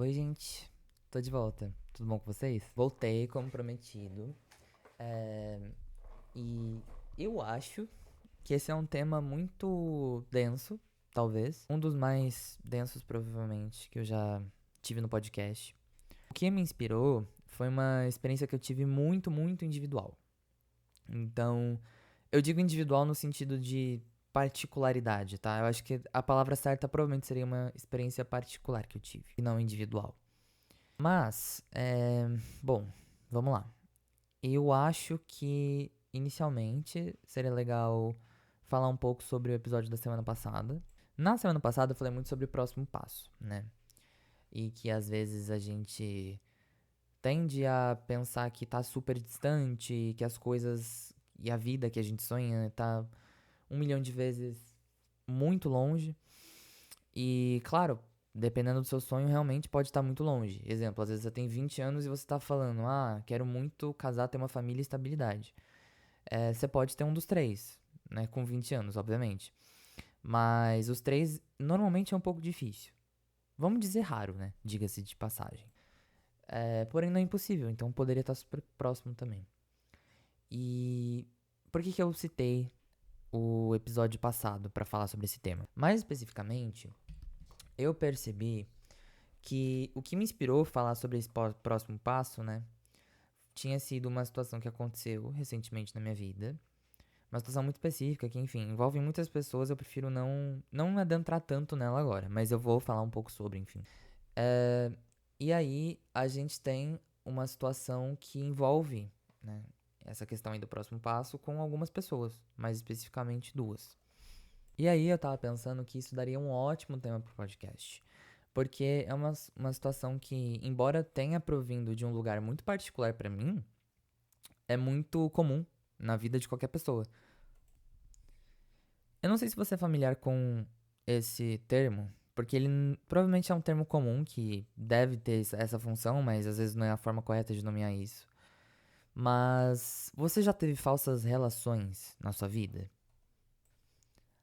Oi, gente. Tô de volta. Tudo bom com vocês? Voltei, como prometido. E eu acho que esse é um tema muito denso, talvez. Um dos mais densos, provavelmente, que eu já tive no podcast. O que me inspirou foi uma experiência que eu tive muito, muito individual. Então, eu digo individual no sentido de particularidade, tá? Eu acho que a palavra certa provavelmente seria uma experiência particular que eu tive, e não individual. Mas, bom, vamos lá. Eu acho que inicialmente seria legal falar um pouco sobre o episódio da semana passada. Na semana passada eu falei muito sobre o próximo passo, né? E que às vezes a gente tende a pensar que tá super distante, que as coisas e a vida que a gente sonha tá 1 milhão de vezes muito longe. E, claro, dependendo do seu sonho, realmente pode estar muito longe. Exemplo, às vezes você tem 20 anos e você está falando, quero muito casar, ter uma família e estabilidade. Você pode ter um dos três, né, com 20 anos, obviamente. Mas os três, normalmente é um pouco difícil. Vamos dizer raro, né, diga-se de passagem. Porém, não é impossível, então poderia estar super próximo também. E por que eu citei o episódio passado para falar sobre esse tema? Mais especificamente, eu percebi que o que me inspirou a falar sobre esse próximo passo, né, tinha sido uma situação que aconteceu recentemente na minha vida. Uma situação muito específica que, enfim, envolve muitas pessoas, eu prefiro não adentrar tanto nela agora, mas eu vou falar um pouco sobre, enfim. É, e aí, a gente tem uma situação que envolve, né, essa questão aí do próximo passo com algumas pessoas, mais especificamente duas. E aí, eu tava pensando que isso daria um ótimo tema pro podcast. Porque é uma situação que, embora tenha provindo de um lugar muito particular pra mim, é muito comum na vida de qualquer pessoa. Eu não sei se você é familiar com esse termo, porque ele provavelmente é um termo comum que deve ter essa função, mas às vezes não é a forma correta de nomear isso. Mas você já teve falsas relações na sua vida?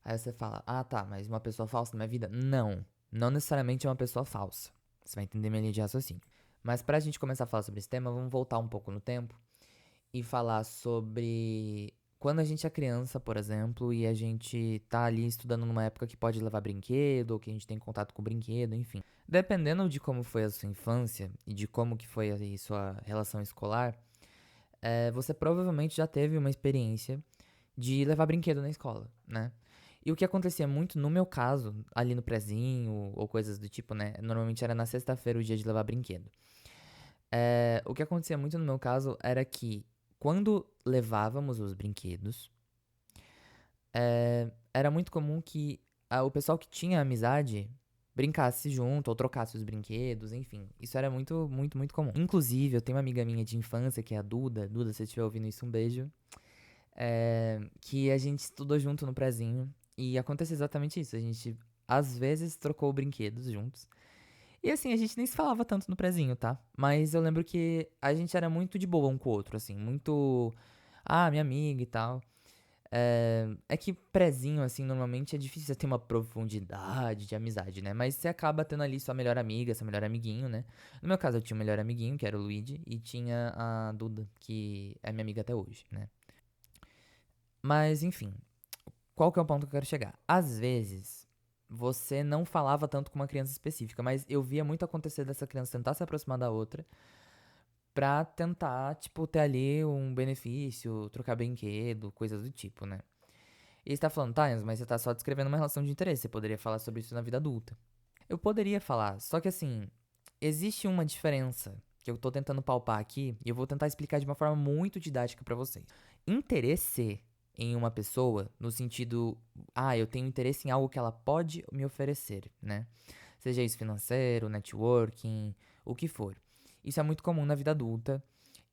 Aí você fala, tá, mas uma pessoa falsa na minha vida? Não, não necessariamente é uma pessoa falsa. Você vai entender minha linha de raciocínio. Mas pra gente começar a falar sobre esse tema, vamos voltar um pouco no tempo e falar sobre quando a gente é criança, por exemplo, e a gente tá ali estudando numa época que pode levar brinquedo, ou que a gente tem contato com brinquedo, enfim. Dependendo de como foi a sua infância e de como que foi aí sua relação escolar, você provavelmente já teve uma experiência de levar brinquedo na escola, né? E o que acontecia muito no meu caso, ali no prezinho, ou coisas do tipo, né? Normalmente era na sexta-feira o dia de levar brinquedo. O que acontecia muito no meu caso era que quando levávamos os brinquedos, era muito comum que o pessoal que tinha amizade brincasse junto ou trocasse os brinquedos, enfim. Isso era muito, muito, muito comum. Inclusive, eu tenho uma amiga minha de infância que é a Duda. Duda, se você estiver ouvindo isso, um beijo. Que a gente estudou junto no prezinho. E acontece exatamente isso. A gente, às vezes, trocou brinquedos juntos. E assim, a gente nem se falava tanto no prezinho, tá? Mas eu lembro que a gente era muito de boa um com o outro, assim, muito. Minha amiga e tal. É que prezinho, assim, normalmente é difícil você ter uma profundidade de amizade, né? Mas você acaba tendo ali sua melhor amiga, seu melhor amiguinho, né? No meu caso, eu tinha um melhor amiguinho, que era o Luigi, e tinha a Duda, que é minha amiga até hoje, né? Mas, enfim, qual que é o ponto que eu quero chegar? Às vezes, você não falava tanto com uma criança específica, mas eu via muito acontecer dessa criança tentar se aproximar da outra pra tentar, tipo, ter ali um benefício, trocar brinquedo, coisas do tipo, né? E você tá falando, tá, Enzo, mas você tá só descrevendo uma relação de interesse, você poderia falar sobre isso na vida adulta. Eu poderia falar, só que assim, existe uma diferença que eu tô tentando palpar aqui e eu vou tentar explicar de uma forma muito didática pra vocês. Interesse em uma pessoa, no sentido, eu tenho interesse em algo que ela pode me oferecer, né? Seja isso financeiro, networking, o que for. Isso é muito comum na vida adulta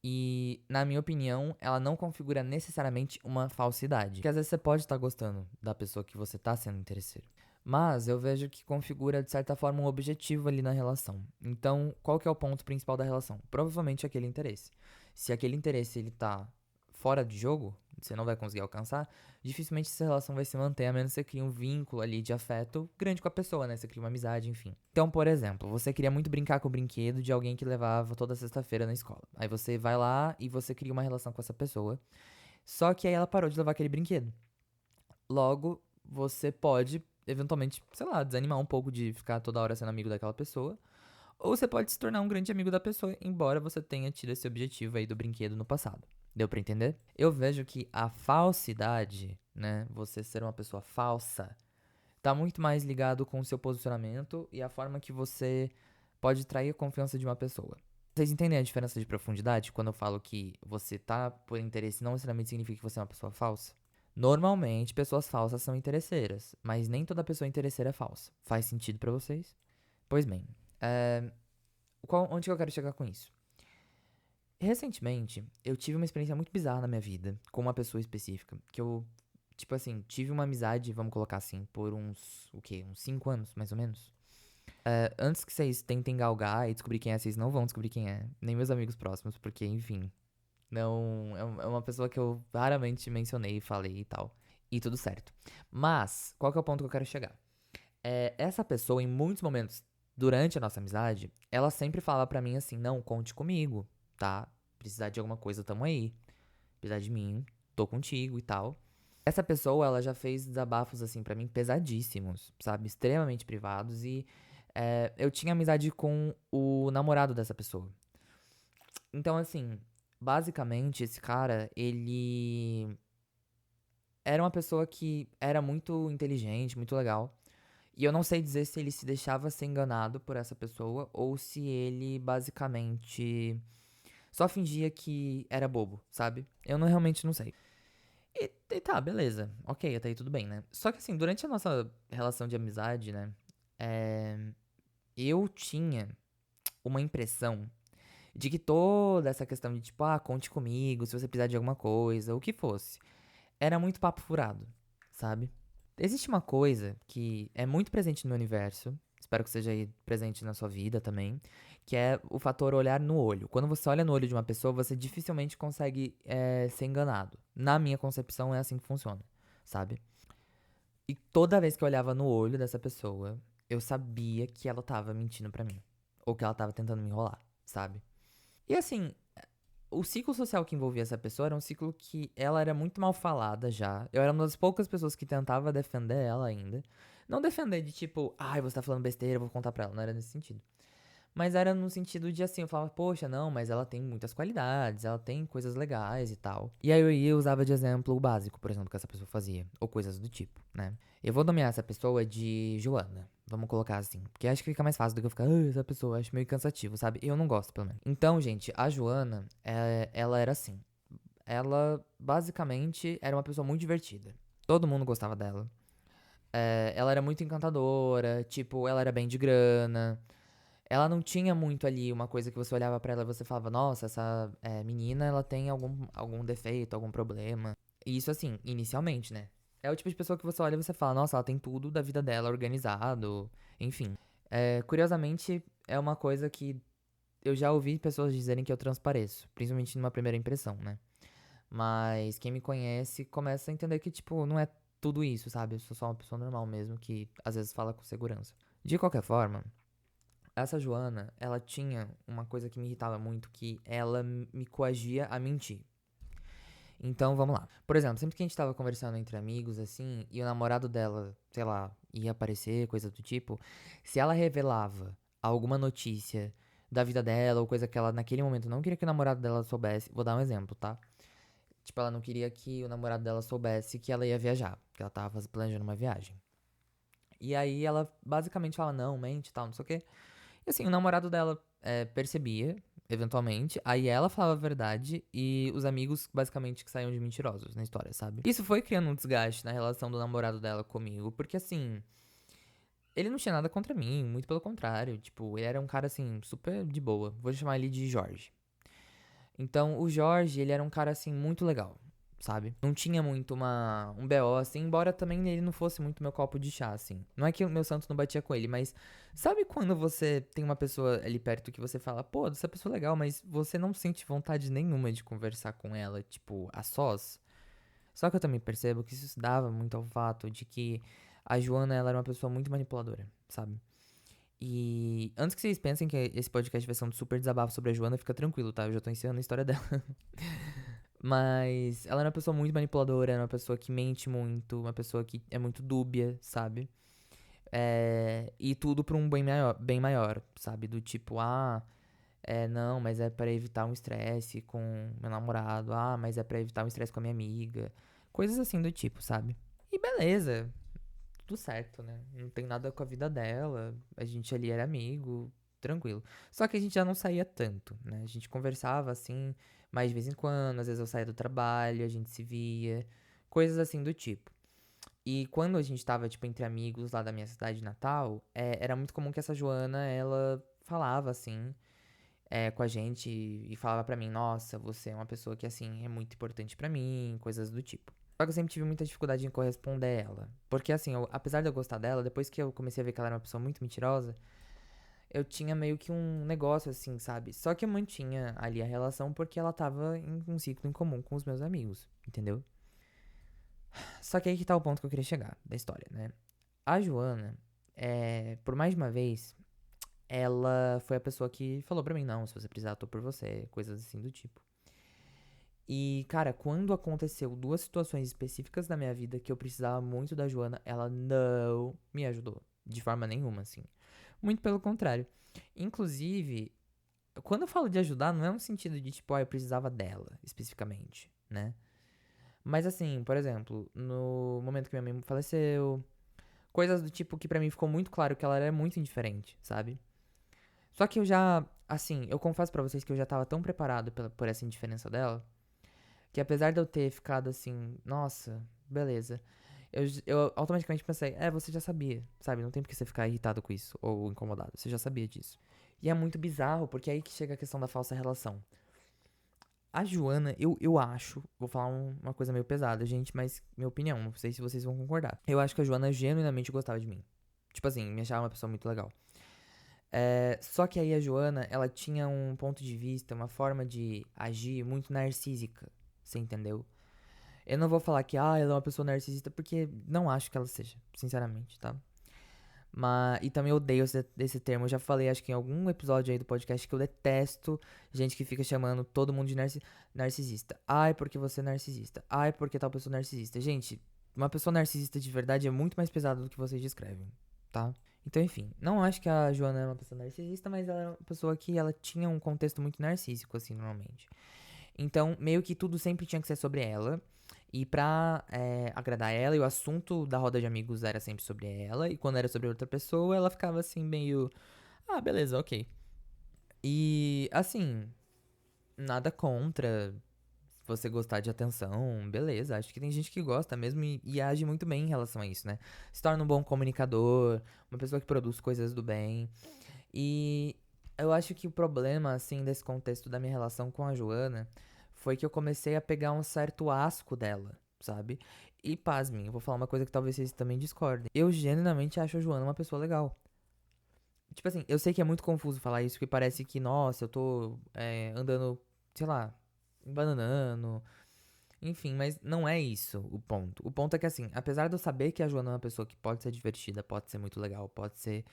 e, na minha opinião, ela não configura necessariamente uma falsidade. Porque às vezes você pode estar gostando da pessoa que você está sendo interesseiro. Mas eu vejo que configura, de certa forma, um objetivo ali na relação. Então, qual que é o ponto principal da relação? Provavelmente aquele interesse. Se aquele interesse ele tá fora de jogo, você não vai conseguir alcançar, dificilmente essa relação vai se manter, a menos que você crie um vínculo ali de afeto grande com a pessoa, né? Você cria uma amizade, enfim. Então, por exemplo, você queria muito brincar com o brinquedo de alguém que levava toda sexta-feira na escola. Aí você vai lá e você cria uma relação com essa pessoa. Só que aí ela parou de levar aquele brinquedo. Logo, você pode, eventualmente, sei lá, desanimar um pouco de ficar toda hora sendo amigo daquela pessoa. Ou você pode se tornar um grande amigo da pessoa, embora você tenha tido esse objetivo aí do brinquedo no passado. Deu pra entender? Eu vejo que a falsidade, né, você ser uma pessoa falsa, tá muito mais ligado com o seu posicionamento e a forma que você pode trair a confiança de uma pessoa. Vocês entendem a diferença de profundidade quando eu falo que você tá por interesse não necessariamente significa que você é uma pessoa falsa? Normalmente, pessoas falsas são interesseiras, mas nem toda pessoa interesseira é falsa. Faz sentido pra vocês? Pois bem, onde que eu quero chegar com isso? Recentemente, eu tive uma experiência muito bizarra na minha vida com uma pessoa específica, que eu, tipo assim, tive uma amizade, vamos colocar assim, por uns 5 anos, mais ou menos. Antes que vocês tentem galgar e descobrir quem é, vocês não vão descobrir quem é, nem meus amigos próximos, porque, enfim, não, é uma pessoa que eu raramente mencionei, falei e tal, e tudo certo. Mas, qual que é o ponto que eu quero chegar? Essa pessoa, em muitos momentos durante a nossa amizade, ela sempre fala pra mim assim: não, conte comigo, tá? Precisar de alguma coisa, tamo aí. Precisar de mim, tô contigo e tal. Essa pessoa, ela já fez desabafos assim pra mim pesadíssimos, sabe? Extremamente privados e eu tinha amizade com o namorado dessa pessoa. Então, assim, basicamente, esse cara, ele era uma pessoa que era muito inteligente, muito legal. E eu não sei dizer se ele se deixava ser enganado por essa pessoa ou se ele basicamente só fingia que era bobo, sabe? Eu realmente não sei. E tá, beleza. Ok, até aí tudo bem, né? Só que assim, durante a nossa relação de amizade, né? é, eu tinha uma impressão de que toda essa questão de tipo, conte comigo se você precisar de alguma coisa, o que fosse, era muito papo furado, sabe? Existe uma coisa que é muito presente no meu universo, espero que seja aí presente na sua vida também, que é o fator olhar no olho. Quando você olha no olho de uma pessoa, você dificilmente consegue ser enganado. Na minha concepção, é assim que funciona, sabe? E toda vez que eu olhava no olho dessa pessoa, eu sabia que ela tava mentindo pra mim. Ou que ela tava tentando me enrolar, sabe? E assim, o ciclo social que envolvia essa pessoa era um ciclo que ela era muito mal falada já. Eu era uma das poucas pessoas que tentava defender ela ainda. Não defender de tipo, ai, você tá falando besteira, eu vou contar pra ela. Não era nesse sentido. Mas era no sentido de assim, eu falava, poxa, não, mas ela tem muitas qualidades, ela tem coisas legais e tal. E aí eu ia e usava de exemplo o básico, por exemplo, que essa pessoa fazia, ou coisas do tipo, né? Eu vou nomear essa pessoa de Joana. Vamos colocar assim. Porque acho que fica mais fácil do que eu ficar, essa pessoa, acho meio cansativo, sabe? Eu não gosto, pelo menos. Então, gente, a Joana, ela era assim. Ela, basicamente, era uma pessoa muito divertida. Todo mundo gostava dela. Ela era muito encantadora, tipo, ela era bem de grana. Ela não tinha muito ali uma coisa que você olhava pra ela e você falava, nossa, essa menina, ela tem algum defeito, algum problema. E isso assim, inicialmente, né? É o tipo de pessoa que você olha e você fala, nossa, ela tem tudo da vida dela organizado, enfim. Curiosamente, é uma coisa que eu já ouvi pessoas dizerem que eu transpareço, principalmente numa primeira impressão, né? Mas quem me conhece começa a entender que, tipo, não é tudo isso, sabe? Eu sou só uma pessoa normal mesmo que às vezes fala com segurança. De qualquer forma, essa Joana, ela tinha uma coisa que me irritava muito, que ela me coagia a mentir. Então, vamos lá. Por exemplo, sempre que a gente tava conversando entre amigos, assim, e o namorado dela, sei lá, ia aparecer, coisa do tipo, se ela revelava alguma notícia da vida dela, ou coisa que ela naquele momento não queria que o namorado dela soubesse, vou dar um exemplo, tá? Tipo, ela não queria que o namorado dela soubesse que ela ia viajar, que ela tava planejando uma viagem. E aí ela basicamente fala, não, mente e tal, não sei o quê. E assim, o namorado dela percebia, eventualmente, aí ela falava a verdade e os amigos basicamente que saíam de mentirosos na história, sabe? Isso foi criando um desgaste na relação do namorado dela comigo, porque assim, ele não tinha nada contra mim, muito pelo contrário, tipo, ele era um cara assim, super de boa. Vou chamar ele de Jorge. Então, o Jorge, ele era um cara assim muito legal, sabe? Não tinha muito um BO assim, embora também ele não fosse muito meu copo de chá assim. Não é que o meu santo não batia com ele, mas sabe quando você tem uma pessoa ali perto que você fala, pô, essa pessoa é legal, mas você não sente vontade nenhuma de conversar com ela, tipo, a sós? Só que eu também percebo que isso se dava muito ao fato de que a Joana, ela era uma pessoa muito manipuladora, sabe? E antes que vocês pensem que esse podcast vai ser um super desabafo sobre a Joana, fica tranquilo, tá? Eu já tô encerrando a história dela. Mas ela era uma pessoa muito manipuladora, era uma pessoa que mente muito, uma pessoa que é muito dúbia, sabe? E tudo pra um bem maior, sabe? Do tipo, não, mas é pra evitar um estresse com meu namorado. Ah, mas é pra evitar um estresse com a minha amiga. Coisas assim do tipo, sabe? E beleza, tudo certo, né? Não tem nada com a vida dela. A gente ali era amigo, tranquilo. Só que a gente já não saía tanto, né? A gente conversava assim, mais de vez em quando. Às vezes eu saía do trabalho, a gente se via. Coisas assim do tipo. E quando a gente tava, tipo, entre amigos lá da minha cidade natal, era muito comum que essa Joana, ela falava assim, com a gente e falava pra mim, nossa, você é uma pessoa que, assim, é muito importante pra mim, coisas do tipo. Só que eu sempre tive muita dificuldade em corresponder a ela. Porque, assim, apesar de eu gostar dela, depois que eu comecei a ver que ela era uma pessoa muito mentirosa, eu tinha meio que um negócio, assim, sabe? Só que eu mantinha ali a relação porque ela tava em um ciclo em comum com os meus amigos, entendeu? Só que aí que tá o ponto que eu queria chegar da história, né? A Joana, por mais de uma vez, ela foi a pessoa que falou pra mim, não, se você precisar, eu tô por você, coisas assim do tipo. E, cara, quando aconteceu duas situações específicas da minha vida que eu precisava muito da Joana, ela não me ajudou. De forma nenhuma, assim. Muito pelo contrário. Inclusive, quando eu falo de ajudar, não é um sentido de tipo, eu precisava dela, especificamente, né? Mas assim, por exemplo, no momento que minha mãe faleceu, coisas do tipo que pra mim ficou muito claro que ela era muito indiferente, sabe? Só que eu já, assim, eu confesso pra vocês que eu já tava tão preparado por essa indiferença dela, que apesar de eu ter ficado assim, nossa, beleza, eu automaticamente pensei, você já sabia, sabe? Não tem por que você ficar irritado com isso, ou incomodado, você já sabia disso. E é muito bizarro, porque é aí que chega a questão da falsa relação. A Joana, eu acho, vou falar uma coisa meio pesada, gente, mas minha opinião, não sei se vocês vão concordar. Eu acho que a Joana genuinamente gostava de mim. Tipo assim, me achava uma pessoa muito legal. Só que aí a Joana, ela tinha um ponto de vista, uma forma de agir muito narcísica, você entendeu? Eu não vou falar que, ela é uma pessoa narcisista, porque não acho que ela seja, sinceramente, tá? E também odeio esse termo. Eu já falei, acho que em algum episódio aí do podcast, que eu detesto gente que fica chamando todo mundo de narcisista. Ai, porque você é narcisista. Ai, porque tal pessoa é narcisista. Gente, uma pessoa narcisista de verdade é muito mais pesada do que vocês descrevem, tá? Então, enfim, não acho que a Joana é uma pessoa narcisista, mas ela é uma pessoa que ela tinha um contexto muito narcísico, assim, normalmente. Então, meio que tudo sempre tinha que ser sobre ela. E pra agradar ela, e o assunto da roda de amigos era sempre sobre ela. E quando era sobre outra pessoa, ela ficava assim, meio. Ah, beleza, ok. E, assim, nada contra você gostar de atenção, beleza. Acho que tem gente que gosta mesmo e age muito bem em relação a isso, né? Se torna um bom comunicador, uma pessoa que produz coisas do bem. E eu acho que o problema, assim, desse contexto da minha relação com a Joana foi que eu comecei a pegar um certo asco dela, sabe? E pasmem, eu vou falar uma coisa que talvez vocês também discordem. Eu genuinamente acho a Joana uma pessoa legal. Tipo assim, eu sei que é muito confuso falar isso, porque parece que, nossa, eu tô andando, sei lá, embananando. Enfim, mas não é isso o ponto. O ponto é que, assim, apesar de eu saber que a Joana é uma pessoa que pode ser divertida, pode ser muito legal, pode ser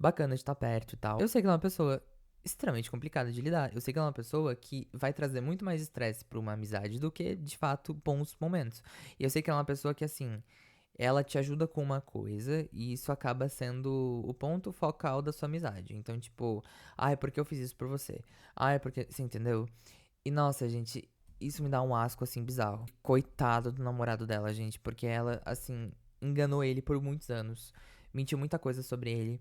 bacana de estar perto e tal. Eu sei que ela é uma pessoa extremamente complicada de lidar. Eu sei que ela é uma pessoa que vai trazer muito mais estresse pra uma amizade do que, de fato, bons momentos. E eu sei que ela é uma pessoa que, assim, ela te ajuda com uma coisa e isso acaba sendo o ponto focal da sua amizade. Então, tipo, é porque eu fiz isso por você. É porque. Você entendeu? E nossa, gente, isso me dá um asco, assim, bizarro. Coitado do namorado dela, gente, porque ela, assim, enganou ele por muitos anos. Mentiu muita coisa sobre ele.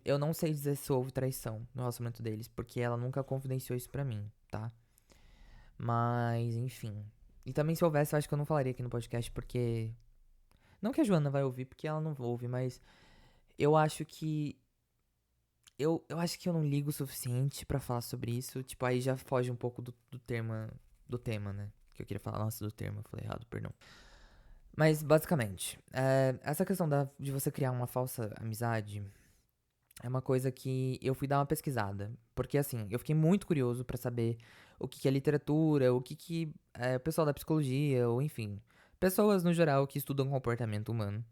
Eu não sei dizer se houve traição no relacionamento deles, porque ela nunca confidenciou isso pra mim, tá? Mas, enfim. E também se houvesse, eu acho que eu não falaria aqui no podcast, porque. Não que a Joana vai ouvir, porque ela não ouve, mas eu acho que. Eu acho que eu não ligo o suficiente pra falar sobre isso. Tipo, aí já foge um pouco do tema, né? Que eu queria falar, nossa, do termo, eu falei errado, perdão. Mas, basicamente, essa questão de você criar uma falsa amizade é uma coisa que eu fui dar uma pesquisada. Porque, assim, eu fiquei muito curioso pra saber o que que é literatura, o que que o pessoal da psicologia, ou enfim, Pessoas, no geral, que estudam comportamento humano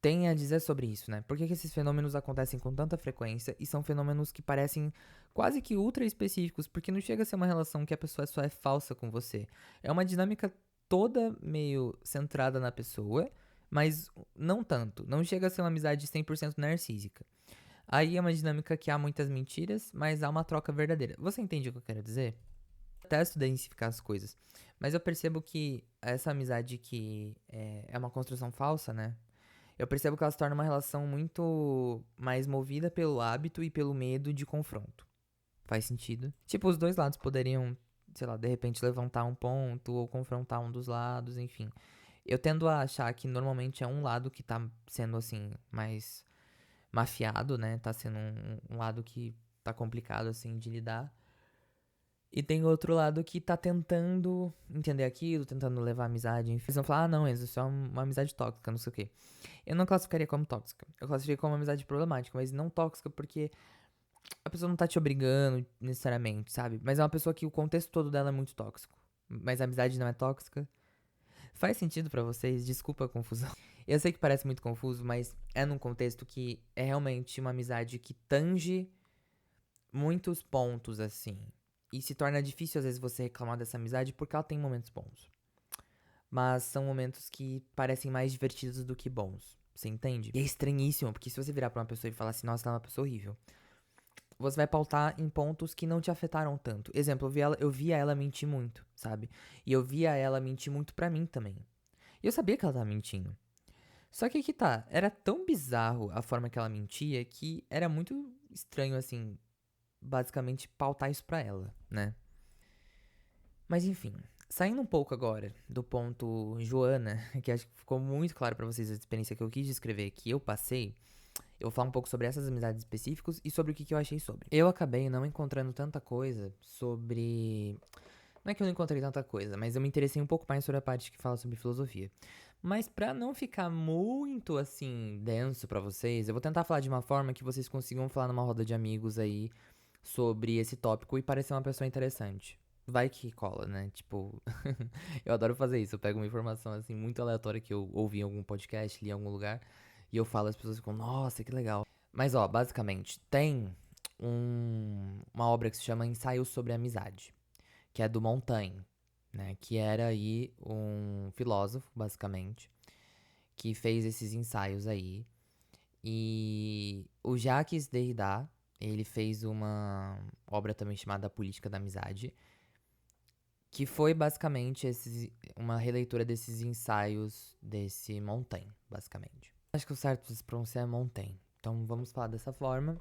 têm a dizer sobre isso, né? Por que esses fenômenos acontecem com tanta frequência e são fenômenos que parecem quase que ultra específicos, porque não chega a ser uma relação que a pessoa só é falsa com você. É uma dinâmica toda meio centrada na pessoa, mas não tanto. Não chega a ser uma amizade 100% narcísica. Aí é uma dinâmica que há muitas mentiras, mas há uma troca verdadeira. Você entende o que eu quero dizer? Eu detesto densificar as coisas, mas eu percebo que essa amizade que é uma construção falsa, né? Eu percebo que ela se torna uma relação muito mais movida pelo hábito e pelo medo de confronto. Faz sentido? Tipo, os dois lados poderiam, sei lá, de repente levantar um ponto ou confrontar um dos lados, enfim. Eu tendo a achar que normalmente é um lado que tá sendo, assim, mais mafiado, né? Tá sendo um lado que tá complicado, assim, de lidar. E tem outro lado que tá tentando entender aquilo, tentando levar a amizade. Enfim. Eles vão falar, ah, não, Enzo, isso é uma amizade tóxica, não sei o quê. Eu não classificaria como tóxica. Eu classificaria como uma amizade problemática, mas não tóxica porque a pessoa não tá te obrigando necessariamente, sabe? Mas é uma pessoa que o contexto todo dela é muito tóxico. Mas a amizade não é tóxica. Faz sentido pra vocês? Desculpa a confusão. Eu sei que parece muito confuso, mas é num contexto que é realmente uma amizade que tange muitos pontos, assim. E se torna difícil, às vezes, você reclamar dessa amizade porque ela tem momentos bons. Mas são momentos que parecem mais divertidos do que bons. Você entende? E é estranhíssimo, porque se você virar pra uma pessoa e falar assim, nossa, ela é uma pessoa horrível, você vai pautar em pontos que não te afetaram tanto. Exemplo, eu via ela mentir muito, sabe? E eu via ela mentir muito pra mim também. E eu sabia que ela tava mentindo. Só que aí que tá, era tão bizarro a forma que ela mentia que era muito estranho, assim, basicamente pautar isso pra ela, né? Mas enfim, saindo um pouco agora do ponto Joana, que acho que ficou muito claro pra vocês a experiência que eu quis descrever, que eu passei, eu vou falar um pouco sobre essas amizades específicas e sobre o que eu achei sobre. Eu acabei não encontrando tanta coisa sobre. Não é que eu não encontrei tanta coisa, mas eu me interessei um pouco mais sobre a parte que fala sobre filosofia. Mas pra não ficar muito assim denso pra vocês, eu vou tentar falar de uma forma que vocês consigam falar numa roda de amigos aí sobre esse tópico e parecer uma pessoa interessante. Vai que cola, né? Tipo, eu adoro fazer isso. Eu pego uma informação assim muito aleatória que eu ouvi em algum podcast, li em algum lugar, e eu falo, as pessoas ficam, nossa, que legal. Mas ó, basicamente, tem uma obra que se chama Ensaio sobre a Amizade, que é do Montaigne, né? Que era aí um filósofo, basicamente, que fez esses ensaios aí. E o Jacques Derrida, ele fez uma obra também chamada Política da Amizade, que foi basicamente uma releitura desses ensaios desse Montaigne, basicamente. Acho que o certo de se pronunciar é Montaigne. Então vamos falar dessa forma,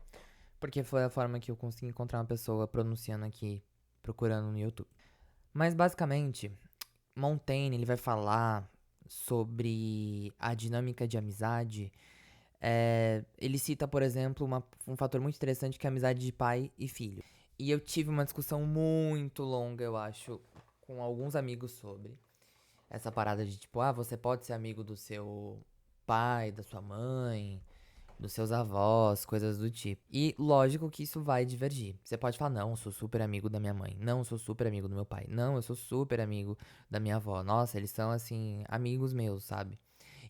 porque foi a forma que eu consegui encontrar uma pessoa pronunciando aqui, procurando no YouTube. Mas basicamente, Montaigne ele vai falar sobre a dinâmica de amizade. Ele cita, por exemplo, um fator muito interessante que é a amizade de pai e filho. E eu tive uma discussão muito longa, eu acho, com alguns amigos sobre essa parada de tipo, ah, você pode ser amigo do seu pai, da sua mãe, dos seus avós, coisas do tipo. E lógico que isso vai divergir. Você pode falar, não, eu sou super amigo da minha mãe. Não, eu sou super amigo do meu pai. Não, eu sou super amigo da minha avó. Nossa, eles são, assim, amigos meus, sabe?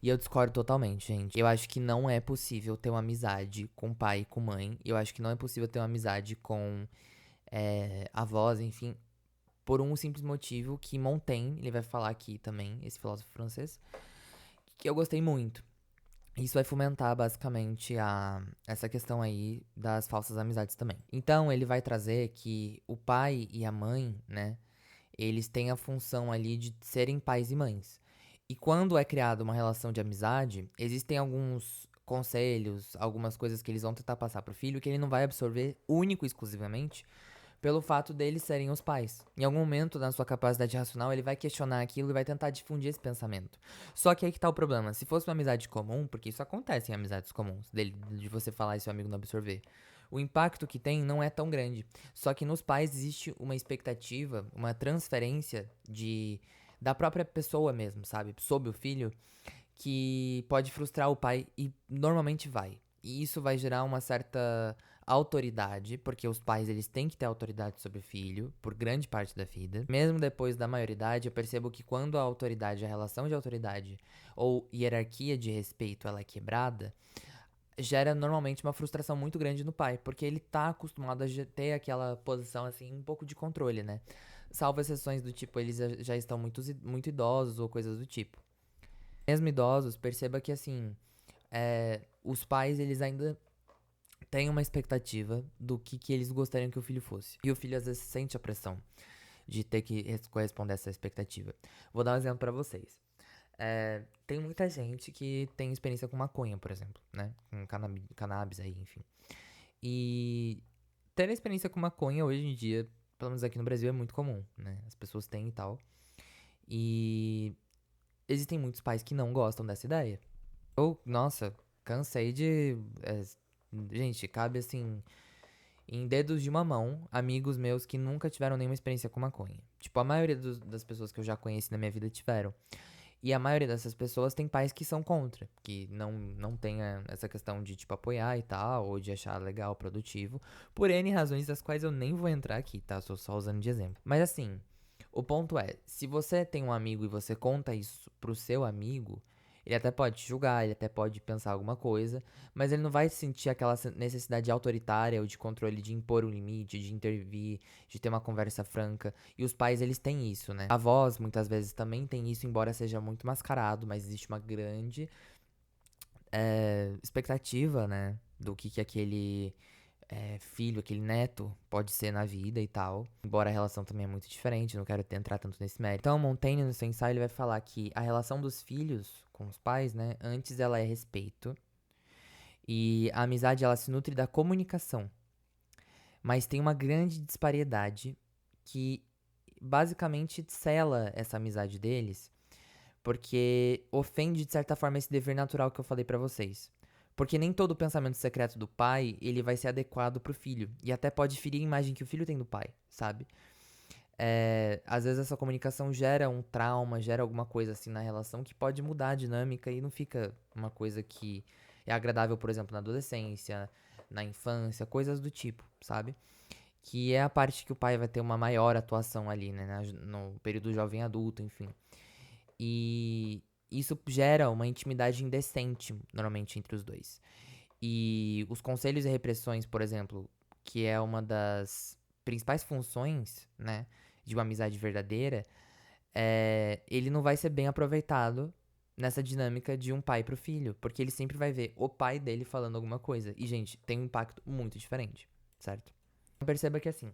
E eu discordo totalmente, gente. Eu acho que não é possível ter uma amizade com pai e com mãe. Eu acho que não é possível ter uma amizade com avós, enfim. Por um simples motivo que Montaigne, ele vai falar aqui também, esse filósofo francês, que eu gostei muito. Isso vai fomentar basicamente essa questão aí das falsas amizades também. Então ele vai trazer que o pai e a mãe, né, eles têm a função ali de serem pais e mães. E quando é criada uma relação de amizade, existem alguns conselhos, algumas coisas que eles vão tentar passar pro filho que ele não vai absorver único e exclusivamente pelo fato deles serem os pais. Em algum momento, na sua capacidade racional, ele vai questionar aquilo e vai tentar difundir esse pensamento. Só que aí que tá o problema. Se fosse uma amizade comum, porque isso acontece em amizades comuns, de você falar e seu amigo não absorver, o impacto que tem não é tão grande. Só que nos pais existe uma expectativa, uma transferência da própria pessoa mesmo, sabe? Sobre o filho, que pode frustrar o pai e normalmente vai. E isso vai gerar uma certa autoridade, porque os pais eles têm que ter autoridade sobre o filho por grande parte da vida. Mesmo depois da maioridade, eu percebo que quando a autoridade, a relação de autoridade ou hierarquia de respeito ela é quebrada, gera normalmente uma frustração muito grande no pai, porque ele tá acostumado a ter aquela posição assim, um pouco de controle, né? Salvo exceções do tipo, eles já estão muito idosos ou coisas do tipo. Mesmo idosos, perceba que assim, os pais eles ainda têm uma expectativa do que eles gostariam que o filho fosse. E o filho às vezes sente a pressão de ter que corresponder a essa expectativa. Vou dar um exemplo pra vocês. Tem muita gente que tem experiência com maconha, por exemplo, né? Com cannabis aí, enfim. E ter experiência com maconha hoje em dia, pelo menos aqui no Brasil, é muito comum, né? As pessoas têm e tal. E existem muitos pais que não gostam dessa ideia. Ou, nossa, cansei de. Gente, cabe assim, em dedos de uma mão, amigos meus que nunca tiveram nenhuma experiência com maconha. Tipo, a maioria das pessoas que eu já conheci na minha vida tiveram. E a maioria dessas pessoas tem pais que são contra, que não tem essa questão de, tipo, apoiar e tal, ou de achar legal, produtivo, por N razões das quais eu nem vou entrar aqui, tá? Tô só usando de exemplo. Mas assim, o ponto é, se você tem um amigo e você conta isso pro seu amigo, ele até pode te julgar, ele até pode pensar alguma coisa, mas ele não vai sentir aquela necessidade autoritária ou de controle de impor um limite, de intervir, de ter uma conversa franca. E os pais, eles têm isso, né? Avós, muitas vezes, também têm isso, embora seja muito mascarado, mas existe uma grande expectativa, né? Do que aquele filho, aquele neto pode ser na vida e tal. Embora a relação também é muito diferente, não quero entrar tanto nesse mérito. Então, Montaigne, no seu ensaio, ele vai falar que a relação dos filhos com os pais, né? Antes ela é respeito. E a amizade, ela se nutre da comunicação. Mas tem uma grande disparidade que basicamente sela essa amizade deles, porque ofende de certa forma esse dever natural que eu falei pra vocês. Porque nem todo pensamento secreto do pai, ele vai ser adequado pro filho, e até pode ferir a imagem que o filho tem do pai, sabe? Às vezes essa comunicação gera um trauma, gera alguma coisa assim na relação que pode mudar a dinâmica e não fica uma coisa que é agradável, por exemplo, na adolescência, na infância, coisas do tipo, sabe? Que é a parte que o pai vai ter uma maior atuação ali, né, no período jovem adulto, enfim. E isso gera uma intimidade indecente, normalmente, entre os dois. E os conselhos e repressões, por exemplo, que é uma das principais funções, né, de uma amizade verdadeira, ele não vai ser bem aproveitado nessa dinâmica de um pai pro filho, porque ele sempre vai ver o pai dele falando alguma coisa. E, gente, tem um impacto muito diferente, certo? Perceba que assim,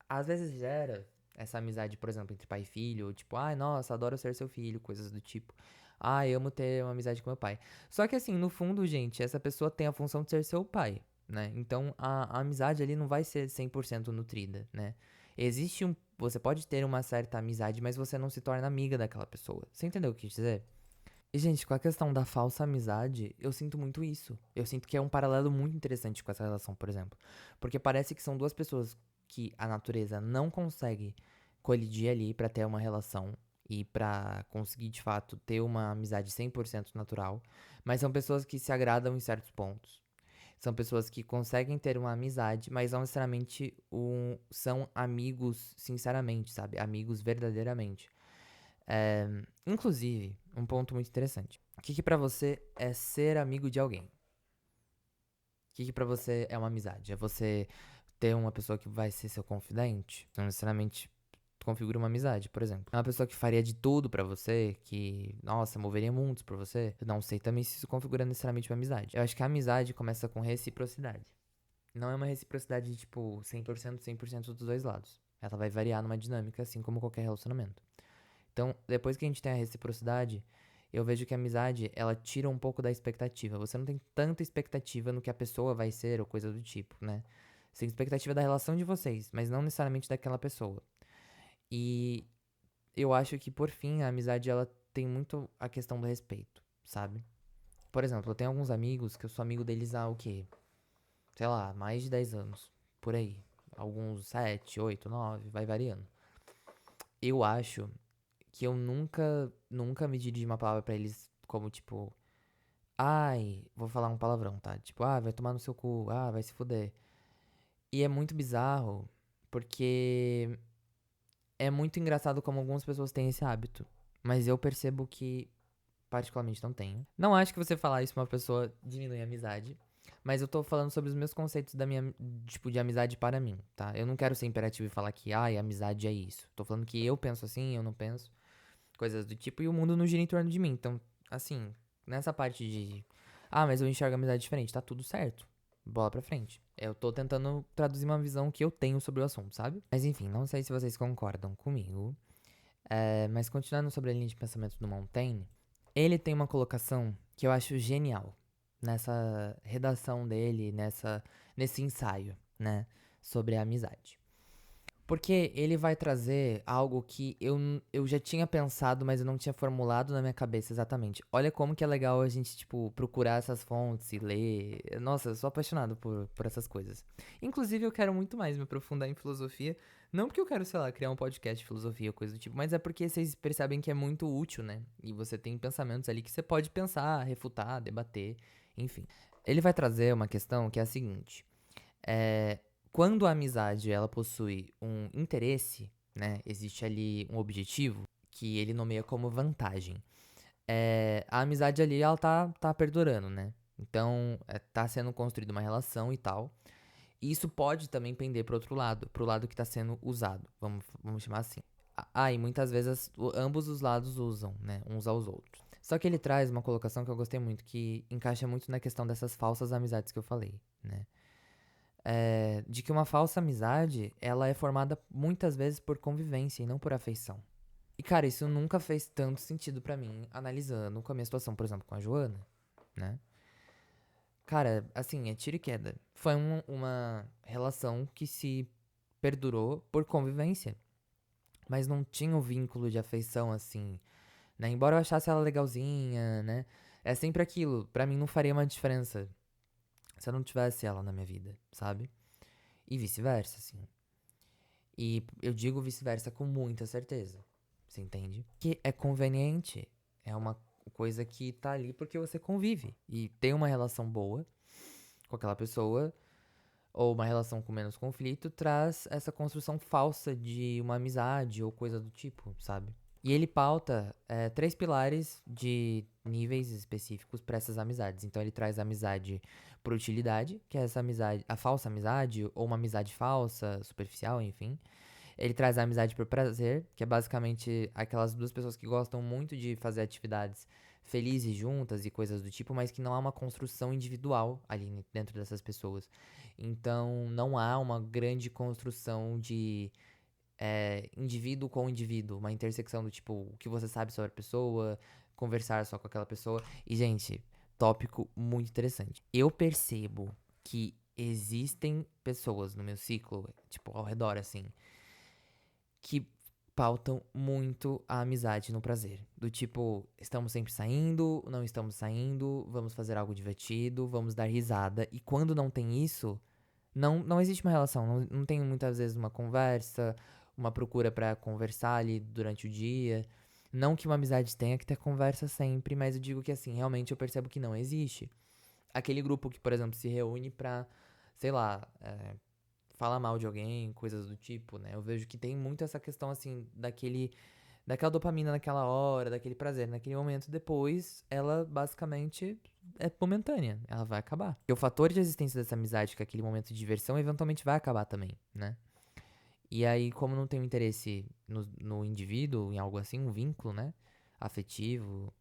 às vezes gera essa amizade, por exemplo, entre pai e filho, tipo, ai, nossa, adoro ser seu filho, coisas do tipo. Ai, amo ter uma amizade com meu pai. Só que assim, no fundo, gente, essa pessoa tem a função de ser seu pai, né? Então a amizade ali não vai ser 100% nutrida, né? Existe um. Você pode ter uma certa amizade, mas você não se torna amiga daquela pessoa. Você entendeu o que eu quis dizer? E, gente, com a questão da falsa amizade, eu sinto muito isso. Eu sinto que é um paralelo muito interessante com essa relação, por exemplo. Porque parece que são duas pessoas que a natureza não consegue colidir ali pra ter uma relação e pra conseguir, de fato, ter uma amizade 100% natural. Mas são pessoas que se agradam em certos pontos. São pessoas que conseguem ter uma amizade, mas não necessariamente são amigos sinceramente, sabe? Amigos verdadeiramente. É, inclusive, um ponto muito interessante. O que pra você é ser amigo de alguém? O que pra você é uma amizade? É você ter uma pessoa que vai ser seu confidente? Não necessariamente configura uma amizade, por exemplo. É uma pessoa que faria de tudo pra você, que, nossa, moveria mundos por você. Eu não sei também se isso configura necessariamente uma amizade. Eu acho que a amizade começa com reciprocidade. Não é uma reciprocidade de, tipo, 100% dos dois lados. Ela vai variar numa dinâmica, assim como qualquer relacionamento. Então, depois que a gente tem a reciprocidade, eu vejo que a amizade, ela tira um pouco da expectativa. Você não tem tanta expectativa no que a pessoa vai ser ou coisa do tipo, né? Você tem expectativa da relação de vocês, mas não necessariamente daquela pessoa. E eu acho que, por fim, a amizade, ela tem muito a questão do respeito, sabe? Por exemplo, eu tenho alguns amigos que eu sou amigo deles há o quê? Sei lá, mais de 10 anos, por aí. Alguns 7, 8, 9, vai variando. Eu acho que eu nunca me dirigi uma palavra pra eles como tipo, ai, vou falar um palavrão, tá? Tipo, ah, vai tomar no seu cu, ah, vai se fuder. E é muito bizarro, porque é muito engraçado como algumas pessoas têm esse hábito. Mas eu percebo que, particularmente, não tenho. Não acho que você falar isso pra uma pessoa diminui a amizade. Mas eu tô falando sobre os meus conceitos da minha, tipo, de amizade para mim, tá? Eu não quero ser imperativo e falar que, ai, amizade é isso. Tô falando que eu penso assim, eu não penso. Coisas do tipo, e o mundo não gira em torno de mim. Então, assim, nessa parte de, mas eu enxergo a amizade diferente, tá tudo certo. Bola pra frente. Eu tô tentando traduzir uma visão que eu tenho sobre o assunto, sabe? Mas enfim, não sei se vocês concordam comigo. Mas continuando sobre a linha de pensamento do Montaigne, ele tem uma colocação que eu acho genial nessa redação dele, nesse ensaio, né, sobre a amizade. Porque ele vai trazer algo que eu já tinha pensado, mas eu não tinha formulado na minha cabeça exatamente. Olha como que é legal a gente, tipo, procurar essas fontes e ler. Nossa, eu sou apaixonado por essas coisas. Inclusive, eu quero muito mais me aprofundar em filosofia. Não porque eu quero, sei lá, criar um podcast de filosofia ou coisa do tipo, mas é porque vocês percebem que é muito útil, né? E você tem pensamentos ali que você pode pensar, refutar, debater, enfim. Ele vai trazer uma questão que é a seguinte. É, quando a amizade ela possui um interesse, né? Existe ali um objetivo que ele nomeia como vantagem. A amizade ali ela tá perdurando, né? Então, tá sendo construída uma relação e tal. E isso pode também pender pro lado que tá sendo usado, vamos chamar assim. E muitas vezes ambos os lados usam, né? Uns aos outros. Só que ele traz uma colocação que eu gostei muito, que encaixa muito na questão dessas falsas amizades que eu falei, né? De que uma falsa amizade, ela é formada muitas vezes por convivência e não por afeição. E, cara, isso nunca fez tanto sentido pra mim, analisando com a minha situação, por exemplo, com a Joana, né? Cara, assim, é tiro e queda. Foi uma relação que se perdurou por convivência, mas não tinha o vínculo de afeição, assim, né? Embora eu achasse ela legalzinha, né? É sempre aquilo, pra mim não faria uma diferença se eu não tivesse ela na minha vida, sabe? E vice-versa, assim. E eu digo vice-versa com muita certeza. Você entende? Que é conveniente. É uma coisa que tá ali porque você convive. E tem uma relação boa com aquela pessoa, ou uma relação com menos conflito, traz essa construção falsa de uma amizade ou coisa do tipo, sabe? E ele pauta três pilares de níveis específicos para essas amizades. Então ele traz a amizade por utilidade, que é essa amizade, a falsa amizade, ou uma amizade falsa, superficial, enfim. Ele traz a amizade por prazer, que é basicamente aquelas duas pessoas que gostam muito de fazer atividades felizes juntas e coisas do tipo, mas que não há uma construção individual ali dentro dessas pessoas. Então, não há uma grande construção de indivíduo com indivíduo, uma intersecção do tipo, o que você sabe sobre a pessoa, conversar só com aquela pessoa. E, gente, tópico muito interessante. Eu percebo que existem pessoas no meu ciclo, tipo, ao redor, assim, que pautam muito a amizade no prazer. Do tipo, estamos sempre saindo, não estamos saindo, vamos fazer algo divertido, vamos dar risada. E quando não tem isso, não existe uma relação. Não tem muitas vezes uma conversa, uma procura pra conversar ali durante o dia. Não que uma amizade tenha que ter conversa sempre, mas eu digo que assim, realmente eu percebo que não existe. Aquele grupo que, por exemplo, se reúne pra, sei lá, falar mal de alguém, coisas do tipo, né? Eu vejo que tem muito essa questão, assim, daquela dopamina naquela hora, daquele prazer naquele momento. Depois, ela basicamente é momentânea, ela vai acabar. E o fator de existência dessa amizade, que é aquele momento de diversão, eventualmente vai acabar também, né? E aí, como não tem um interesse no indivíduo, em algo assim, um vínculo, né? Afetivo,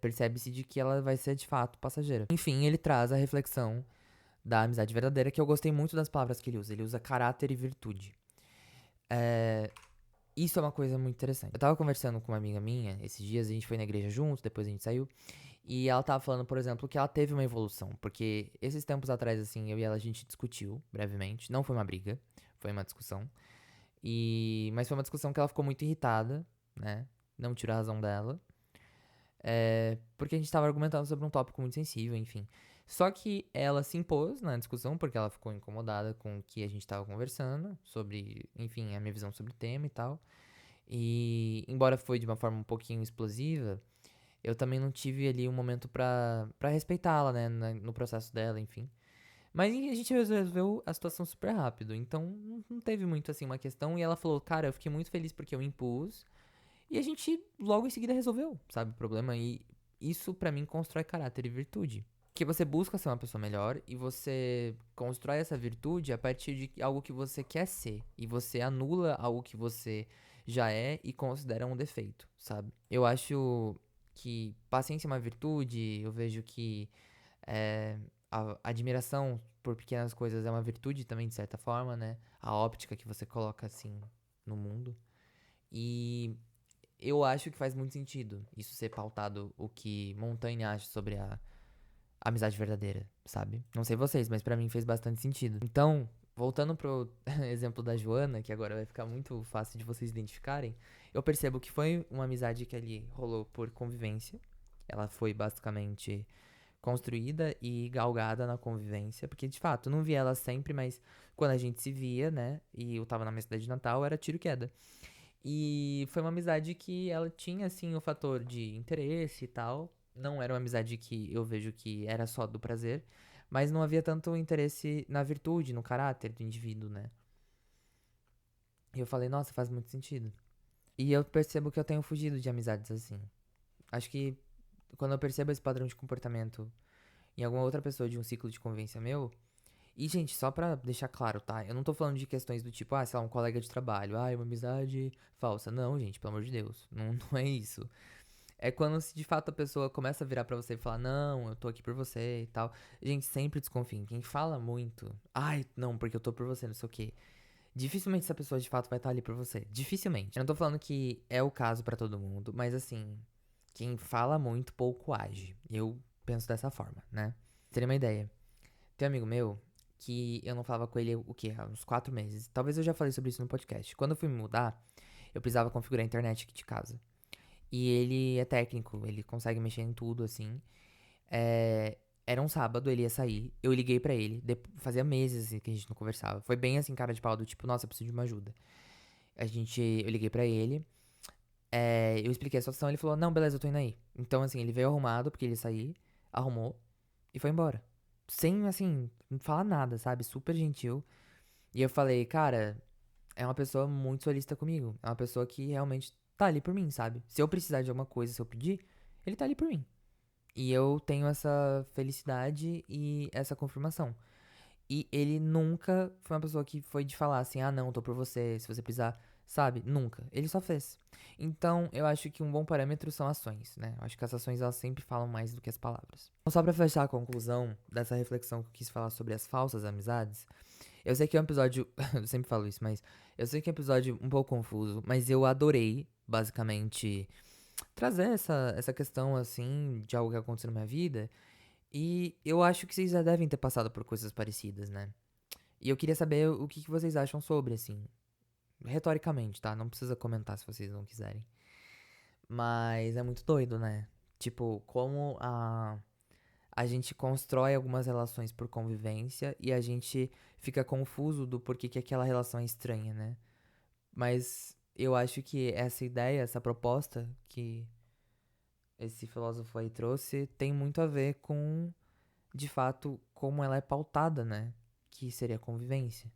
percebe-se de que ela vai ser de fato passageira. Enfim, ele traz a reflexão da amizade verdadeira, que eu gostei muito das palavras que ele usa. Ele usa caráter e virtude. Isso é uma coisa muito interessante. Eu tava conversando com uma amiga minha esses dias, a gente foi na igreja juntos, depois a gente saiu. E ela tava falando, por exemplo, que ela teve uma evolução. Porque esses tempos atrás, assim, eu e ela a gente discutiu brevemente. Não foi uma briga, foi uma discussão. Mas foi uma discussão que ela ficou muito irritada, né? Não tirou a razão dela. Porque a gente tava argumentando sobre um tópico muito sensível, enfim. Só que ela se impôs na discussão porque ela ficou incomodada com o que a gente tava conversando, sobre, enfim, a minha visão sobre o tema e tal. E, embora foi de uma forma um pouquinho explosiva, eu também não tive ali um momento pra respeitá-la, né, no processo dela, enfim. Mas a gente resolveu a situação super rápido. Então não teve muito assim uma questão. E ela falou, cara, eu fiquei muito feliz porque eu impus. E a gente logo em seguida resolveu, sabe, o problema. E isso pra mim constrói caráter e virtude. Que você busca ser uma pessoa melhor e você constrói essa virtude a partir de algo que você quer ser. E você anula algo que você já é e considera um defeito, sabe? Eu acho que paciência é uma virtude, eu vejo que a admiração por pequenas coisas é uma virtude também, de certa forma, né? A óptica que você coloca assim no mundo. E eu acho que faz muito sentido isso ser pautado o que Montaigne acha sobre a amizade verdadeira, sabe? Não sei vocês, mas pra mim fez bastante sentido. Então, voltando pro exemplo da Joana, que agora vai ficar muito fácil de vocês identificarem, eu percebo que foi uma amizade que ali rolou por convivência. Ela foi basicamente construída e galgada na convivência, porque de fato, não via ela sempre, mas quando a gente se via, né, e eu tava na minha cidade de Natal, era tiro e queda. E foi uma amizade que ela tinha, assim, o fator de interesse e tal. Não era uma amizade que eu vejo que era só do prazer, mas não havia tanto interesse na virtude, no caráter do indivíduo, né? E eu falei, nossa, faz muito sentido. E eu percebo que eu tenho fugido de amizades assim. Acho que quando eu percebo esse padrão de comportamento em alguma outra pessoa de um ciclo de convivência meu. E, gente, só pra deixar claro, tá? Eu não tô falando de questões do tipo, sei lá, um colega de trabalho, uma amizade falsa. Não, gente, pelo amor de Deus. Não, não é isso. É quando se de fato a pessoa começa a virar pra você e falar, não, eu tô aqui por você e tal. Gente, sempre desconfiem. Quem fala muito, não, porque eu tô por você, não sei o quê. Dificilmente essa pessoa de fato vai estar ali por você. Dificilmente. Eu não tô falando que é o caso pra todo mundo, mas assim, quem fala muito pouco age. Eu penso dessa forma, né? Teria uma ideia. Tem um amigo meu que eu não falava com ele o quê? Há uns 4 meses. Talvez eu já falei sobre isso no podcast. Quando eu fui me mudar, eu precisava configurar a internet aqui de casa. E ele é técnico, ele consegue mexer em tudo, assim. É, Era um sábado, ele ia sair. Eu liguei pra ele. Fazia meses assim, que a gente não conversava. Foi bem assim, cara de pau, do tipo, nossa, eu preciso de uma ajuda. Eu liguei pra ele. Eu expliquei a situação, ele falou, não, beleza, eu tô indo aí. Então, assim, ele veio arrumado, porque ele ia sair, arrumou e foi embora. Sem, assim, não falar nada, sabe? Super gentil. E eu falei, cara, é uma pessoa muito solícita comigo. É uma pessoa que realmente tá ali por mim, sabe? Se eu precisar de alguma coisa, se eu pedir, ele tá ali por mim. E eu tenho essa felicidade e essa confirmação. E ele nunca foi uma pessoa que foi de falar assim, não, tô por você, se você precisar, sabe? Nunca. Ele só fez. Então, eu acho que um bom parâmetro são ações, né? Eu acho que as ações, elas sempre falam mais do que as palavras. Então, só pra fechar a conclusão dessa reflexão que eu quis falar sobre as falsas amizades, eu sei que é um episódio, eu sempre falo isso, mas eu sei que é um episódio um pouco confuso, mas eu adorei, basicamente, trazer essa questão, assim, de algo que aconteceu na minha vida. E eu acho que vocês já devem ter passado por coisas parecidas, né? E eu queria saber o que que vocês acham sobre, assim, retoricamente, tá? Não precisa comentar se vocês não quiserem. Mas é muito doido, né? Tipo, como a gente constrói algumas relações por convivência e a gente fica confuso do porquê que aquela relação é estranha, né? Mas eu acho que essa ideia, essa proposta que esse filósofo aí trouxe tem muito a ver com, de fato, como ela é pautada, né? Que seria a convivência.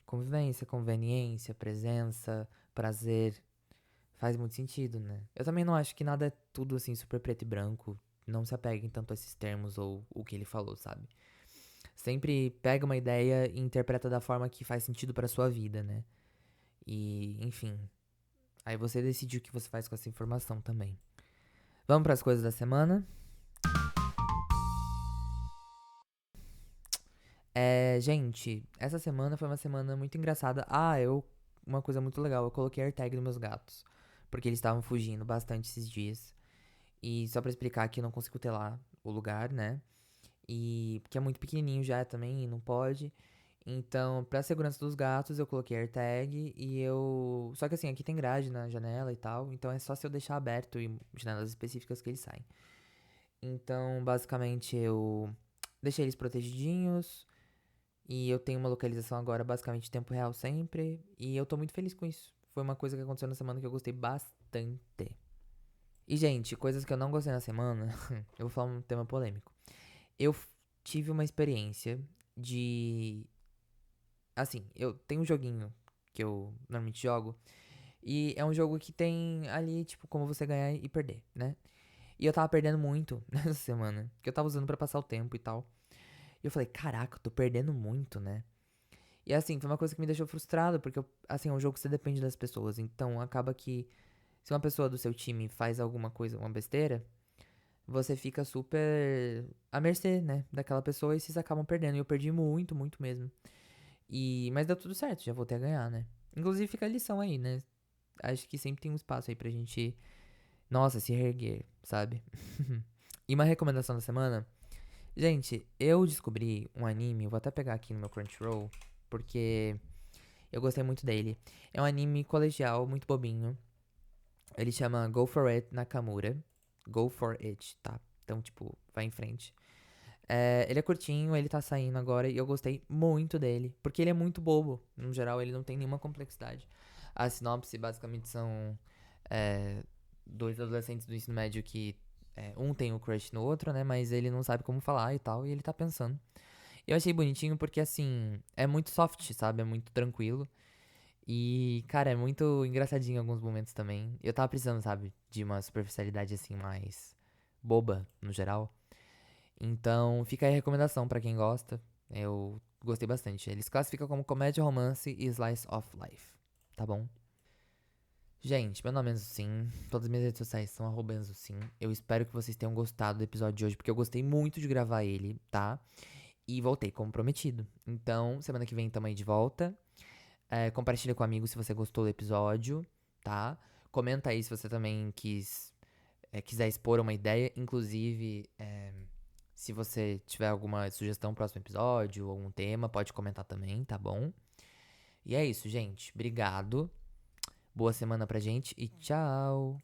Convivência, conveniência, presença, prazer. Faz muito sentido, né? Eu também não acho que nada é tudo assim super preto e branco. Não se apeguem tanto a esses termos ou o que ele falou, sabe? Sempre pega uma ideia e interpreta da forma que faz sentido pra sua vida, né? E, enfim. Aí você decide o que você faz com essa informação também. Vamos para as coisas da semana? Gente, essa semana foi uma semana muito engraçada. Uma coisa muito legal, eu coloquei AirTag nos meus gatos. Porque eles estavam fugindo bastante esses dias. E só pra explicar que eu não consigo ter lá o lugar, né? E porque é muito pequenininho já também, e não pode. Então, pra segurança dos gatos, eu coloquei AirTag e eu. Só que assim, aqui tem grade na janela e tal. Então é só se eu deixar aberto e janelas específicas que eles saem. Então, basicamente, eu deixei eles protegidinhos. E eu tenho uma localização agora basicamente em tempo real sempre. E eu tô muito feliz com isso. Foi uma coisa que aconteceu na semana que eu gostei bastante. E, gente, coisas que eu não gostei na semana. Eu vou falar um tema polêmico. Eu tive uma experiência de... Assim, eu tenho um joguinho que eu normalmente jogo. E é um jogo que tem ali, tipo, como você ganhar e perder, né? E eu tava perdendo muito nessa semana. Que eu tava usando pra passar o tempo e tal. E eu falei, caraca, eu tô perdendo muito, né? E assim, foi uma coisa que me deixou frustrado, porque, assim, é um jogo que você depende das pessoas. Então, acaba que se uma pessoa do seu time faz alguma coisa, uma besteira, você fica super à mercê, né, daquela pessoa e vocês acabam perdendo. E eu perdi muito, muito mesmo. Mas deu tudo certo, já voltei a ganhar, né? Inclusive fica a lição aí, né? Acho que sempre tem um espaço aí pra gente, nossa, se reerguer, sabe? E uma recomendação da semana. Gente, eu descobri um anime, eu vou até pegar aqui no meu Crunchyroll, porque eu gostei muito dele. É um anime colegial, muito bobinho. Ele chama Go For It Nakamura. Go For It, tá? Então, tipo, vai em frente. Ele é curtinho, ele tá saindo agora e eu gostei muito dele. Porque ele é muito bobo. No geral, ele não tem nenhuma complexidade. A sinopse basicamente são é, dois adolescentes do ensino médio que um tem o crush no outro, né? Mas ele não sabe como falar e tal, e ele tá pensando. Eu achei bonitinho porque, assim, é muito soft, sabe? É muito tranquilo. E, cara, é muito engraçadinho em alguns momentos também. Eu tava precisando, sabe, de uma superficialidade, assim, mais boba, no geral. Então, fica aí a recomendação pra quem gosta. Eu gostei bastante. Eles classificam como comédia, romance e slice of life. Tá bom? Gente, meu nome é Enzo Sim. Todas as minhas redes sociais são @Enzo Sim. Eu espero que vocês tenham gostado do episódio de hoje, porque eu gostei muito de gravar ele, tá? E voltei como prometido. Então, semana que vem tamo aí de volta. Compartilha com amigos se você gostou do episódio, tá? Comenta aí se você também quiser expor uma ideia. Inclusive, se você tiver alguma sugestão pro próximo episódio ou um tema, pode comentar também, tá bom? E é isso, gente. Obrigado. Boa semana pra gente e tchau!